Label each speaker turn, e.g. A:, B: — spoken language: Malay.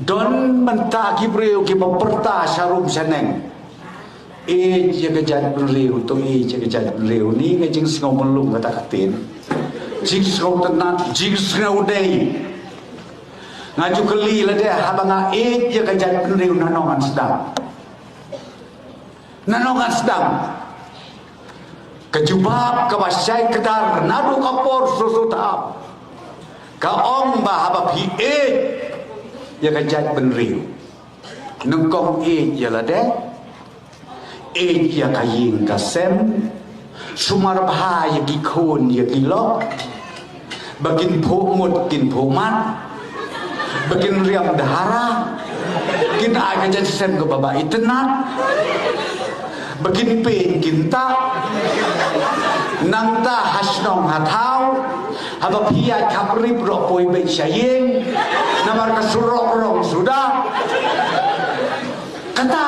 A: Don mentah kibreu ki memperta syarum saneng. Jaga jat beliau tu jaga jat beliau ni ngajing singau melung kata katin. Jing singau tenat, jing singau dei. Ngaju keli lah dia habanga jaga jat beliau nanongan sedang. Nanongan sedang. Kejubab kebasai kedar nadu kapor susutap. Kaong bahaba pi ya kajat benriu nengkong ya lah deh ya kaying kasem sumar bahaya gikon ya gilok bagin pumut kin pumat bagin riam dahara kin aga jadi sen ke baba itenat bagin pen kinta nangta hasnong hatau haba pia kapri brokoi be syayeng namar kasurok rong sudah kata